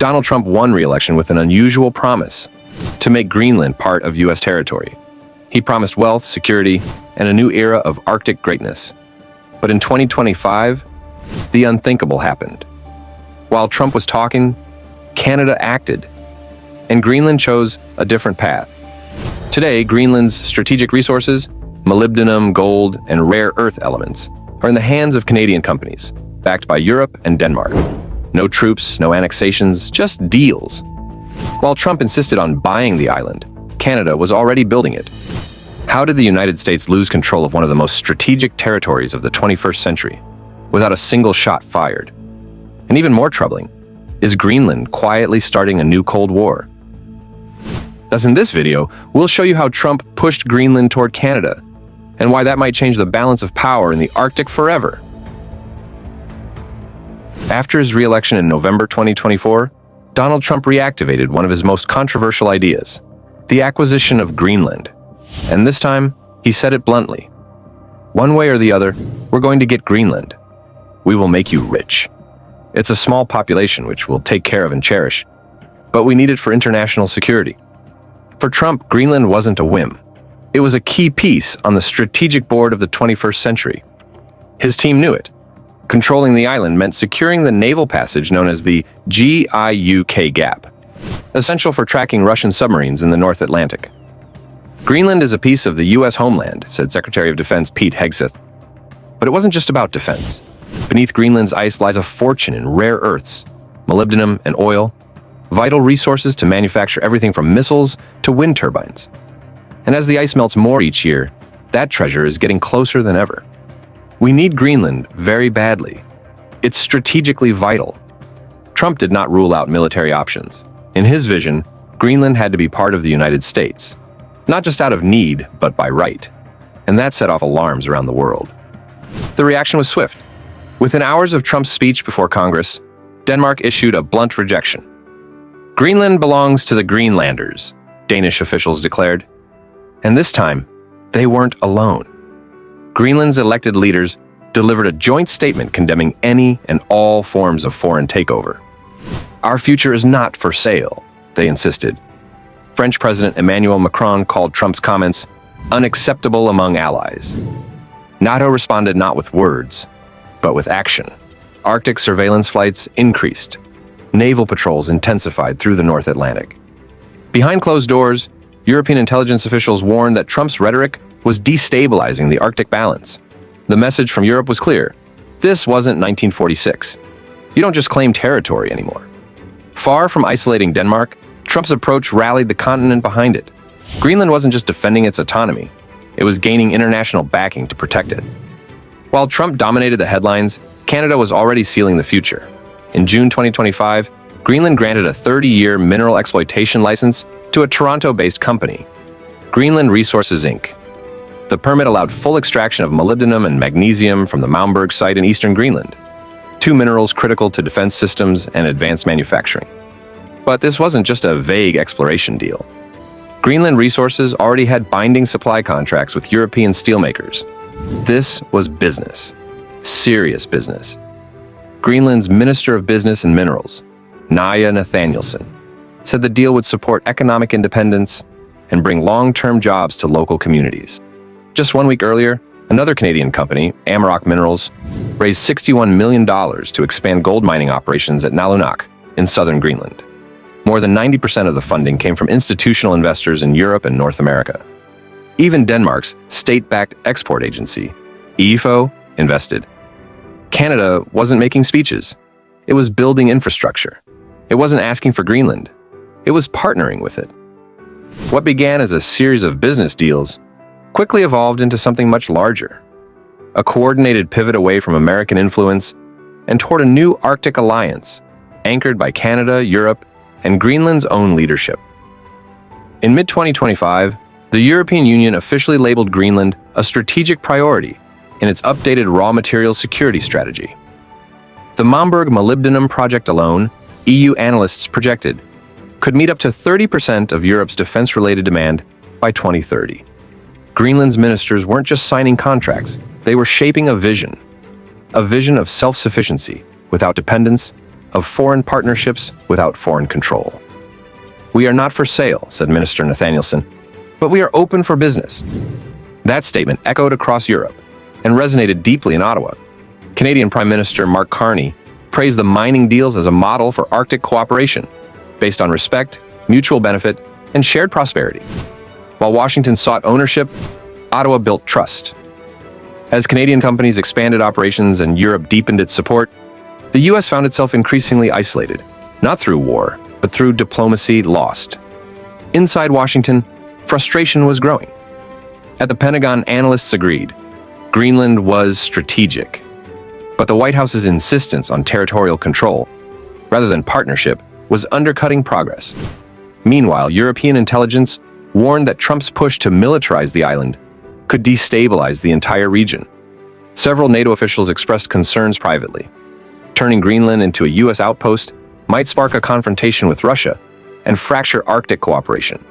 Donald Trump won re-election with an unusual promise to make Greenland part of U.S. territory. He promised wealth, security, and a new era of Arctic greatness. But in 2025, the unthinkable happened. While Trump was talking, Canada acted, and Greenland chose a different path. Today, Greenland's strategic resources, molybdenum, gold, and rare earth elements, are in the hands of Canadian companies, backed by Europe and Denmark. No troops, no annexations, just deals. While Trump insisted on buying the island, Canada was already building it. How did the United States lose control of one of the most strategic territories of the 21st century without a single shot fired? And even more troubling, is Greenland quietly starting a new Cold War? Thus, in this video, we'll show you how Trump pushed Greenland toward Canada and why that might change the balance of power in the Arctic forever. After his re-election in November 2024, Donald Trump reactivated one of his most controversial ideas, the acquisition of Greenland. And this time, he said it bluntly. One way or the other, we're going to get Greenland. We will make you rich. It's a small population which we'll take care of and cherish, but we need it for international security. For Trump, Greenland wasn't a whim. It was a key piece on the strategic board of the 21st century. His team knew it. Controlling the island meant securing the naval passage known as the GIUK Gap, essential for tracking Russian submarines in the North Atlantic. Greenland is a piece of the U.S. homeland, said Secretary of Defense Pete Hegseth. But it wasn't just about defense. Beneath Greenland's ice lies a fortune in rare earths, molybdenum and oil, vital resources to manufacture everything from missiles to wind turbines. And as the ice melts more each year, that treasure is getting closer than ever. We need Greenland very badly. It's strategically vital. Trump did not rule out military options. In his vision, Greenland had to be part of the United States, not just out of need, but by right. And that set off alarms around the world. The reaction was swift. Within hours of Trump's speech before Congress, Denmark issued a blunt rejection. Greenland belongs to the Greenlanders, Danish officials declared. And this time, they weren't alone. Greenland's elected leaders delivered a joint statement condemning any and all forms of foreign takeover. Our future is not for sale, they insisted. French President Emmanuel Macron called Trump's comments unacceptable among allies. NATO responded not with words, but with action. Arctic surveillance flights increased. Naval patrols intensified through the North Atlantic. Behind closed doors, European intelligence officials warned that Trump's rhetoric was destabilizing the Arctic balance. The message from Europe was clear. This wasn't 1946. You don't just claim territory anymore. Far from isolating Denmark, Trump's approach rallied the continent behind it. Greenland wasn't just defending its autonomy, it was gaining international backing to protect it. While Trump dominated the headlines, Canada was already sealing the future. In June 2025, Greenland granted a 30-year mineral exploitation license to a Toronto-based company, Greenland Resources Inc. The permit allowed full extraction of molybdenum and magnesium from the Malmberg site in eastern Greenland, two minerals critical to defense systems and advanced manufacturing. But this wasn't just a vague exploration deal. Greenland Resources already had binding supply contracts with European steelmakers. This was business. Serious business. Greenland's Minister of Business and Minerals, Naya Nathanielsen, said the deal would support economic independence and bring long-term jobs to local communities. Just 1 week earlier, another Canadian company, Amaroq Minerals, raised $61 million to expand gold mining operations at Nalunak in southern Greenland. More than 90% of the funding came from institutional investors in Europe and North America. Even Denmark's state-backed export agency, IFO, invested. Canada wasn't making speeches. It was building infrastructure. It wasn't asking for Greenland. It was partnering with it. What began as a series of business deals quickly evolved into something much larger. A coordinated pivot away from American influence and toward a new Arctic alliance, anchored by Canada, Europe, and Greenland's own leadership. In mid-2025, the European Union officially labeled Greenland a strategic priority in its updated raw material security strategy. The Malmberg molybdenum project alone, EU analysts projected, could meet up to 30% of Europe's defense-related demand by 2030. Greenland's ministers weren't just signing contracts, they were shaping a vision of self-sufficiency without dependence of foreign partnerships without foreign control. "We are not for sale," said Minister Nathanielson, "but we are open for business." That statement echoed across Europe and resonated deeply in Ottawa. Canadian Prime Minister Mark Carney praised the mining deals as a model for Arctic cooperation, based on respect, mutual benefit, and shared prosperity. While Washington sought ownership, Ottawa built trust. As Canadian companies expanded operations and Europe deepened its support, the U.S. found itself increasingly isolated, not through war, but through diplomacy lost. Inside Washington, frustration was growing. At the Pentagon, analysts agreed Greenland was strategic. But the White House's insistence on territorial control, rather than partnership, was undercutting progress. Meanwhile, European intelligence warned that Trump's push to militarize the island could destabilize the entire region. Several NATO officials expressed concerns privately. Turning Greenland into a U.S. outpost might spark a confrontation with Russia and fracture Arctic cooperation.